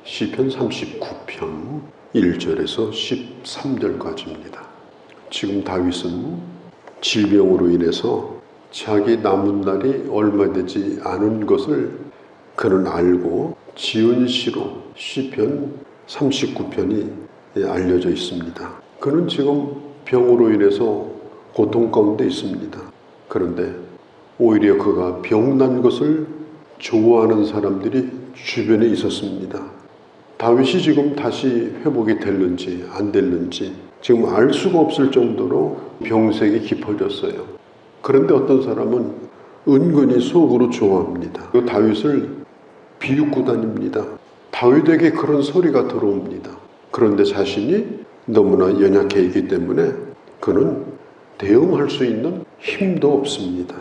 시편 39편 1절에서 13절까지입니다. 지금 다윗은 질병으로 인해서 자기 남은 날이 얼마 되지 않은 것을 그는 알고 지은 시로 시편 39편이 알려져 있습니다. 그는 지금 병으로 인해서 고통 가운데 있습니다. 그런데 오히려 그가 병난 것을 좋아하는 사람들이 주변에 있었습니다. 다윗이 지금 다시 회복이 됐는지 안 됐는지 지금 알 수가 없을 정도로 병색이 깊어졌어요. 그런데 어떤 사람은 은근히 속으로 좋아합니다. 그 다윗을 비웃고 다닙니다. 다윗에게 그런 소리가 들어옵니다. 그런데 자신이 너무나 연약해 있기 때문에 그는 대응할 수 있는 힘도 없습니다.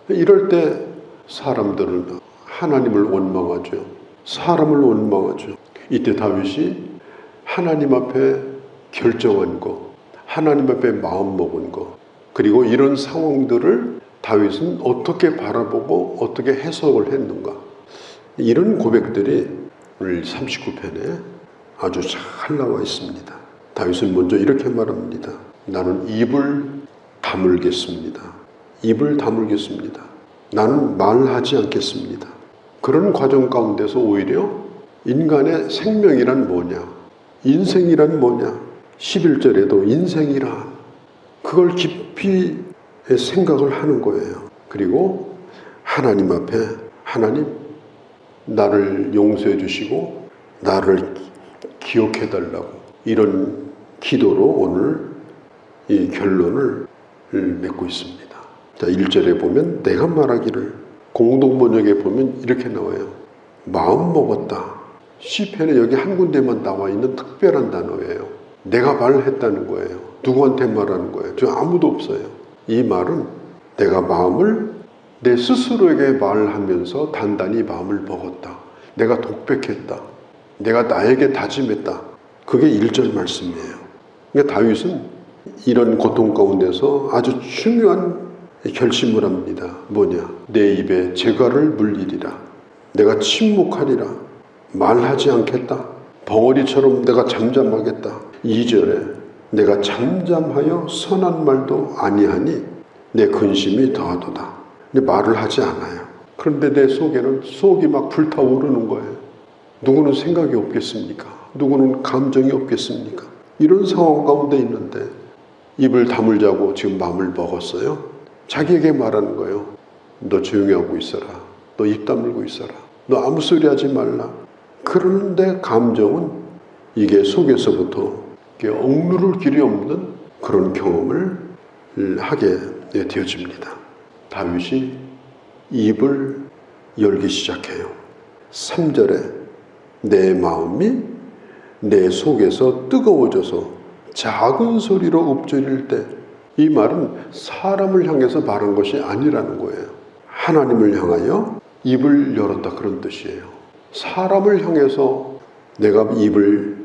이럴 때 사람들은 하나님을 원망하죠. 사람을 원망하죠. 이때 다윗이 하나님 앞에 결정한 것, 하나님 앞에 마음먹은 것, 그리고 이런 상황들을 다윗은 어떻게 바라보고 어떻게 해석을 했는가, 이런 고백들이 오늘 39편에 아주 잘 나와 있습니다. 다윗은 먼저 이렇게 말합니다. 나는 입을 다물겠습니다. 입을 다물겠습니다. 나는 말하지 않겠습니다. 그런 과정 가운데서 오히려 인간의 생명이란 뭐냐, 인생이란 뭐냐, 11절에도 인생이란, 그걸 깊이 생각을 하는 거예요. 그리고 하나님 앞에, 하나님 나를 용서해 주시고 나를 기억해 달라고, 이런 기도로 오늘 이 결론을 맺고 있습니다. 자, 1절에 보면 내가 말하기를, 공동번역에 보면 이렇게 나와요. 마음 먹었다. 시편에 여기 한 군데만 나와 있는 특별한 단어예요. 내가 말했다는 거예요. 누구한테 말하는 거예요? 저 아무도 없어요. 이 말은 내가 마음을 내 스스로에게 말하면서 단단히 마음을 먹었다. 내가 독백했다. 내가 나에게 다짐했다. 그게 1절 말씀이에요. 그러니까 다윗은 이런 고통 가운데서 아주 중요한 결심을 합니다. 뭐냐? 내 입에 재갈을 물리리라. 내가 침묵하리라. 말하지 않겠다. 벙어리처럼 내가 잠잠하겠다. 2절에 내가 잠잠하여 선한 말도 아니하니 내 근심이 더하도다. 근데 말을 하지 않아요. 그런데 내 속에는 속이 막 불타오르는 거예요. 누구는 생각이 없겠습니까? 누구는 감정이 없겠습니까? 이런 상황 가운데 있는데 입을 다물자고 지금 마음을 먹었어요. 자기에게 말하는 거예요. 너 조용히 하고 있어라. 너 입 다물고 있어라. 너 아무 소리 하지 말라. 그런데 감정은 이게 속에서부터 억누를 길이 없는 그런 경험을 하게 되어집니다. 다윗이 입을 열기 시작해요. 3절에 내 마음이 내 속에서 뜨거워져서 작은 소리로 읊조릴 때, 이 말은 사람을 향해서 말한 것이 아니라는 거예요. 하나님을 향하여 입을 열었다, 그런 뜻이에요. 사람을 향해서 내가 입을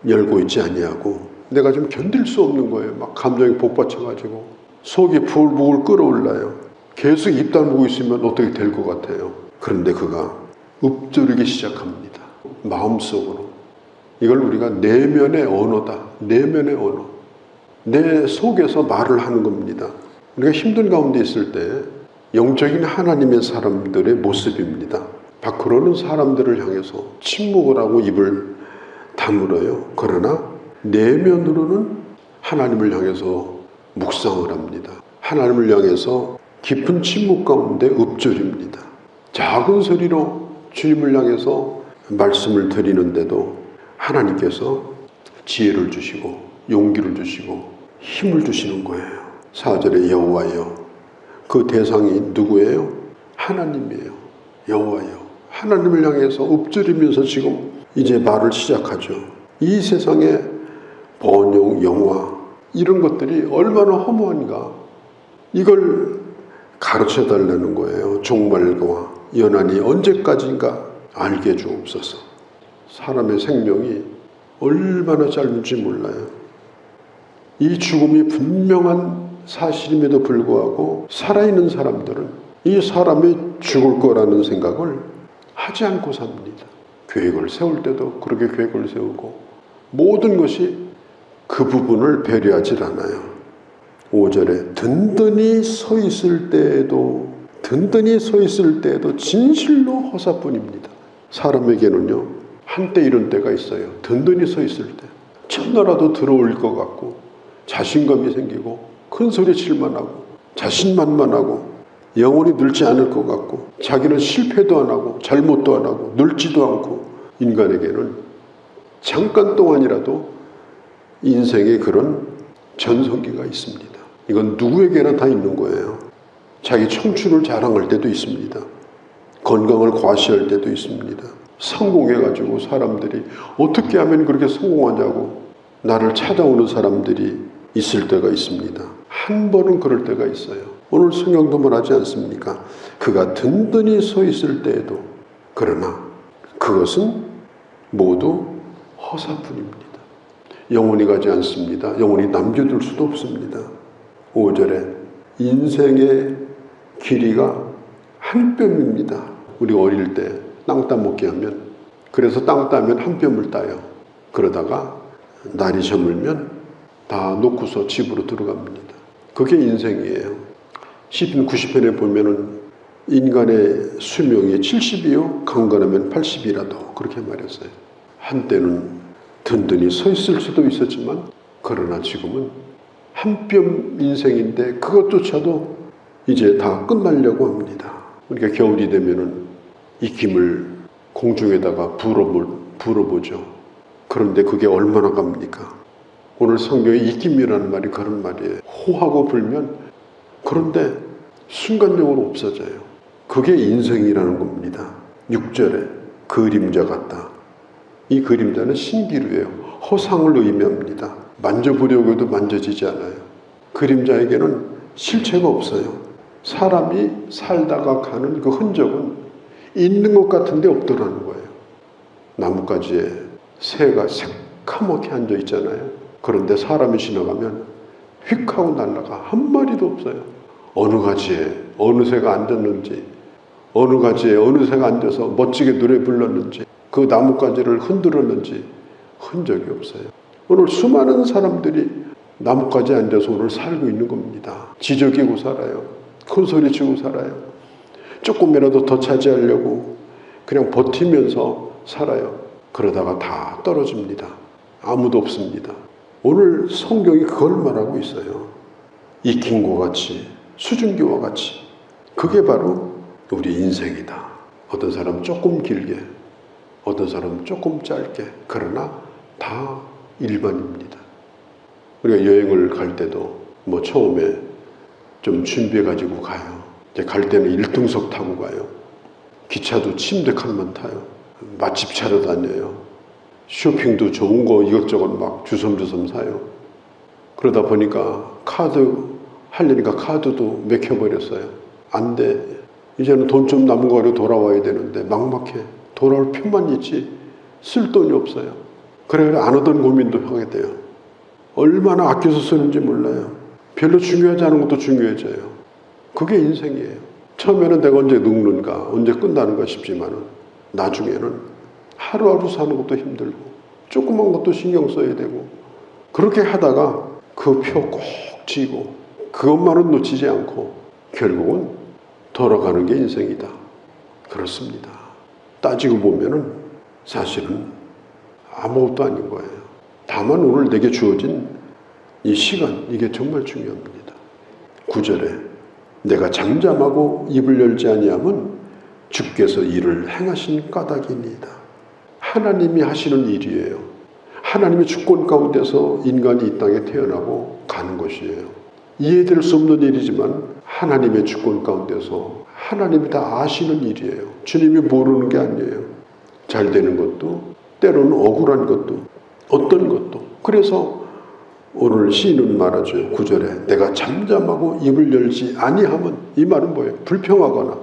열고 있지 아니하고 내가 좀 견딜 수 없는 거예요. 막 감정이 복받쳐가지고 속이 부글부글 끓어올라요. 계속 입 다물고 있으면 어떻게 될 것 같아요. 그런데 그가 읊조리기 시작합니다. 마음속으로. 이걸 우리가 내면의 언어다. 내면의 언어. 내 속에서 말을 하는 겁니다. 우리가 힘든 가운데 있을 때 영적인 하나님의 사람들의 모습입니다. 밖으로는 사람들을 향해서 침묵을 하고 입을 다물어요. 그러나 내면으로는 하나님을 향해서 묵상을 합니다. 하나님을 향해서 깊은 침묵 가운데 읊조립니다. 작은 소리로 주님을 향해서 말씀을 드리는데도 하나님께서 지혜를 주시고 용기를 주시고 힘을 주시는 거예요. 4절에 여호와여, 그 대상이 누구예요? 하나님이에요. 여호와여, 하나님을 향해서 읊조리면서 지금 이제 말을 시작하죠. 이 세상에 번영, 영화, 이런 것들이 얼마나 허무한가, 이걸 가르쳐 달라는 거예요. 종말과 연한이 언제까지인가 알게 주옵소서. 사람의 생명이 얼마나 짧은지 몰라요. 이 죽음이 분명한 사실임에도 불구하고 살아있는 사람들은 이 사람이 죽을 거라는 생각을 하지 않고 삽니다. 계획을 세울 때도 그렇게 계획을 세우고 모든 것이 그 부분을 배려하지 않아요. 5절에 든든히 서 있을 때에도 진실로 허사뿐입니다. 사람에게는요, 한때 이런 때가 있어요. 든든히 서 있을 때 첫날라도 들어올 것 같고 자신감이 생기고 큰 소리 칠만 하고 자신만만하고 영원히 늙지 않을 것 같고 자기는 실패도 안 하고 잘못도 안 하고 늙지도 않고 인간에게는 잠깐 동안이라도 인생에 그런 전성기가 있습니다. 이건 누구에게나 다 있는 거예요. 자기 청춘을 자랑할 때도 있습니다. 건강을 과시할 때도 있습니다. 성공해가지고 사람들이 어떻게 하면 그렇게 성공하냐고 나를 찾아오는 사람들이 있을 때가 있습니다. 한 번은 그럴 때가 있어요. 오늘 성경도 말하지 않습니까? 그가 든든히 서 있을 때에도 그러나 그것은 모두 허사뿐입니다. 영원히 가지 않습니다. 영원히 남겨둘 수도 없습니다. 5절에 인생의 길이가 한 뼘입니다. 우리 어릴 때 땅 따먹기 하면 그래서 땅 따면 한 뼘을 따요. 그러다가 날이 저물면 다 놓고서 집으로 들어갑니다. 그게 인생이에요. 시편 90편에 보면은 인간의 수명이 70이요 강건하면 80이라도 그렇게 말했어요. 한때는 든든히 서 있을 수도 있었지만 그러나 지금은 한 뼘 인생인데 그것조차도 이제 다 끝나려고 합니다. 우리가 겨울이 되면은 입김을 공중에다가 불어보죠. 그런데 그게 얼마나 갑니까? 오늘 성경에 입김이라는 말이 그런 말이에요. 호하고 불면 그런데 순간적으로 없어져요. 그게 인생이라는 겁니다. 6절에 그림자 같다. 이 그림자는 신기루예요. 허상을 의미합니다. 만져보려고 해도 만져지지 않아요. 그림자에게는 실체가 없어요. 사람이 살다가 가는 그 흔적은 있는 것 같은데 없더라는 거예요. 나뭇가지에 새가 새카맣게 앉아 있잖아요. 그런데 사람이 지나가면 휙 하고 날아가. 한 마리도 없어요. 어느 가지에 어느 새가 앉았는지, 어느 가지에 어느 새가 앉아서 멋지게 노래 불렀는지, 그 나뭇가지를 흔들었는지 흔적이 없어요. 오늘 수많은 사람들이 나뭇가지에 앉아서 오늘 살고 있는 겁니다. 지저귀고 살아요. 큰 소리 치고 살아요. 조금이라도 더 차지하려고 그냥 버티면서 살아요. 그러다가 다 떨어집니다. 아무도 없습니다. 오늘 성경이 그걸 말하고 있어요. 익힘과 같이, 수증기와 같이. 그게 바로 우리 인생이다. 어떤 사람 조금 길게, 어떤 사람 조금 짧게, 그러나 다 일반입니다. 우리가 여행을 갈 때도 뭐 처음에 좀 준비해가지고 가요. 이제 갈 때는 1등석 타고 가요. 기차도 침대 칸만 타요. 맛집 찾아다녀요. 쇼핑도 좋은 거 이것저것 막 주섬주섬 사요. 그러다 보니까 카드 하려니까 카드도 맥혀버렸어요. 안 돼. 이제는 돈 좀 남은 거로 돌아와야 되는데 막막해. 돌아올 편만 있지 쓸 돈이 없어요. 그래 안 하던 고민도 하게 돼요. 얼마나 아껴서 쓰는지 몰라요. 별로 중요하지 않은 것도 중요해져요. 그게 인생이에요. 처음에는 내가 언제 늙는가, 언제 끝나는가 싶지만은 나중에는 하루하루 사는 것도 힘들고 조그만 것도 신경 써야 되고 그렇게 하다가 그 표 꼭 쥐고 그것만은 놓치지 않고 결국은 돌아가는 게 인생이다. 그렇습니다. 따지고 보면은 사실은 아무것도 아닌 거예요. 다만 오늘 내게 주어진 이 시간, 이게 정말 중요합니다. 9절에 내가 잠잠하고 입을 열지 아니함은 주께서 일을 행하신 까닭이니이다. 하나님이 하시는 일이에요. 하나님의 주권 가운데서 인간이 이 땅에 태어나고 가는 것이에요. 이해될 수 없는 일이지만 하나님의 주권 가운데서 하나님이 다 아시는 일이에요. 주님이 모르는 게 아니에요. 잘 되는 것도 때로는 억울한 것도 어떤 것도. 그래서 오늘 시인은 말하죠. 9절에 내가 잠잠하고 입을 열지 아니함은, 이 말은 뭐예요? 불평하거나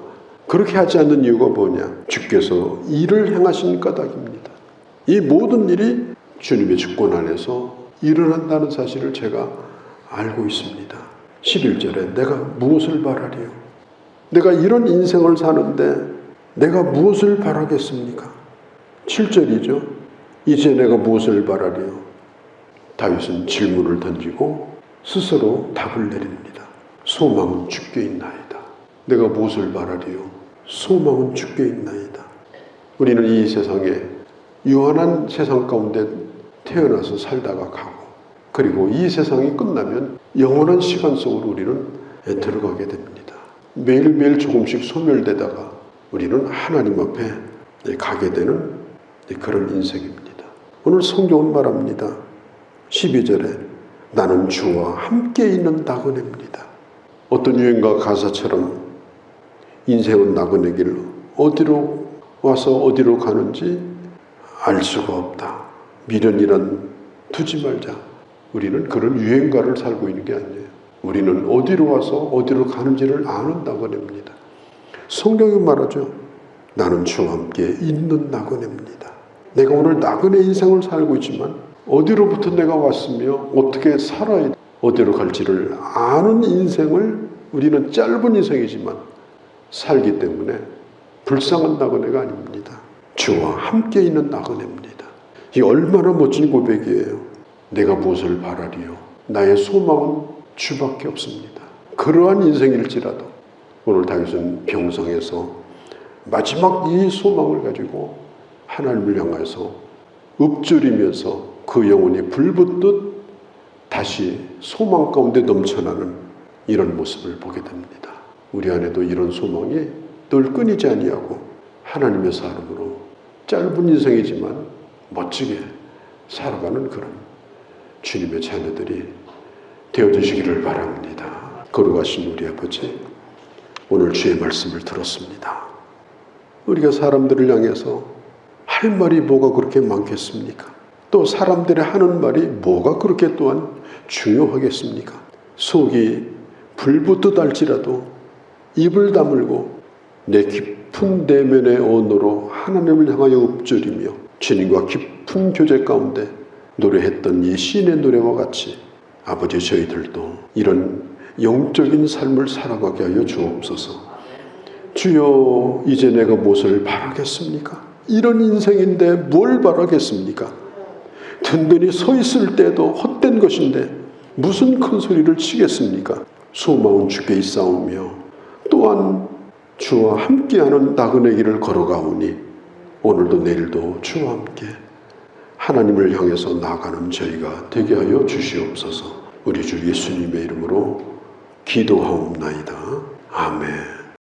그렇게 하지 않는 이유가 뭐냐? 주께서 일을 행하신 까닭입니다. 이 모든 일이 주님의 주권 안에서 일어난다는 사실을 제가 알고 있습니다. 11절에 내가 무엇을 바라리요? 내가 이런 인생을 사는데 내가 무엇을 바라겠습니까? 7절이죠. 이제 내가 무엇을 바라리요? 다윗은 질문을 던지고 스스로 답을 내립니다. 소망은 주께 있나이다. 내가 무엇을 바라리요? 소망은 주께 있나이다. 우리는 이 세상에 유한한 세상 가운데 태어나서 살다가 가고, 그리고 이 세상이 끝나면 영원한 시간 속으로 우리는 들어가게 됩니다. 매일매일 조금씩 소멸되다가 우리는 하나님 앞에 가게 되는 그런 인생입니다. 오늘 성경은 말합니다. 12절에 나는 주와 함께 있는 나그네입니다. 어떤 유행가 가사처럼 인생은 나그네 길, 어디로 와서 어디로 가는지 알 수가 없다. 미련이란 두지 말자. 우리는 그런 유행가를 살고 있는 게 아니에요. 우리는 어디로 와서 어디로 가는지를 아는 나그네입니다. 성경이 말하죠. 나는 주와 함께 있는 나그네입니다. 내가 오늘 나그네 인생을 살고 있지만 어디로부터 내가 왔으며 어떻게 살아야 어디로 갈지를 아는 인생을 우리는 짧은 인생이지만 살기 때문에 불쌍한 나그네가 아닙니다. 주와 함께 있는 나그네입니다. 이 얼마나 멋진 고백이에요. 내가 무엇을 바라리요? 나의 소망은 주밖에 없습니다. 그러한 인생일지라도 오늘 다윗은 병성에서 마지막 이 소망을 가지고 하나님을 향해서 읊조리면서 그 영혼이 불붙듯 다시 소망 가운데 넘쳐나는 이런 모습을 보게 됩니다. 우리 안에도 이런 소망이 늘 끊이지 아니하고 하나님의 사람으로 짧은 인생이지만 멋지게 살아가는 그런 주님의 자녀들이 되어주시기를 바랍니다. 거룩하신 우리 아버지, 오늘 주의 말씀을 들었습니다. 우리가 사람들을 향해서 할 말이 뭐가 그렇게 많겠습니까? 또 사람들이 하는 말이 뭐가 그렇게 또한 중요하겠습니까? 속이 불붙듯 할지라도 입을 다물고 내 깊은 내면의 언어로 하나님을 향하여 읊조리며 주님과 깊은 교제 가운데 노래했던 이 시인의 노래와 같이 아버지, 저희들도 이런 영적인 삶을 살아가게 하여 주옵소서. 주여, 이제 내가 무엇을 바라겠습니까? 이런 인생인데 뭘 바라겠습니까? 든든히 서 있을 때도 헛된 것인데 무슨 큰 소리를 치겠습니까? 소망은 주께 있사오며 또한 주와 함께하는 나그네 길을 걸어가오니 오늘도 내일도 주와 함께 하나님을 향해서 나아가는 저희가 되게 하여 주시옵소서. 우리 주 예수님의 이름으로 기도하옵나이다. 아멘.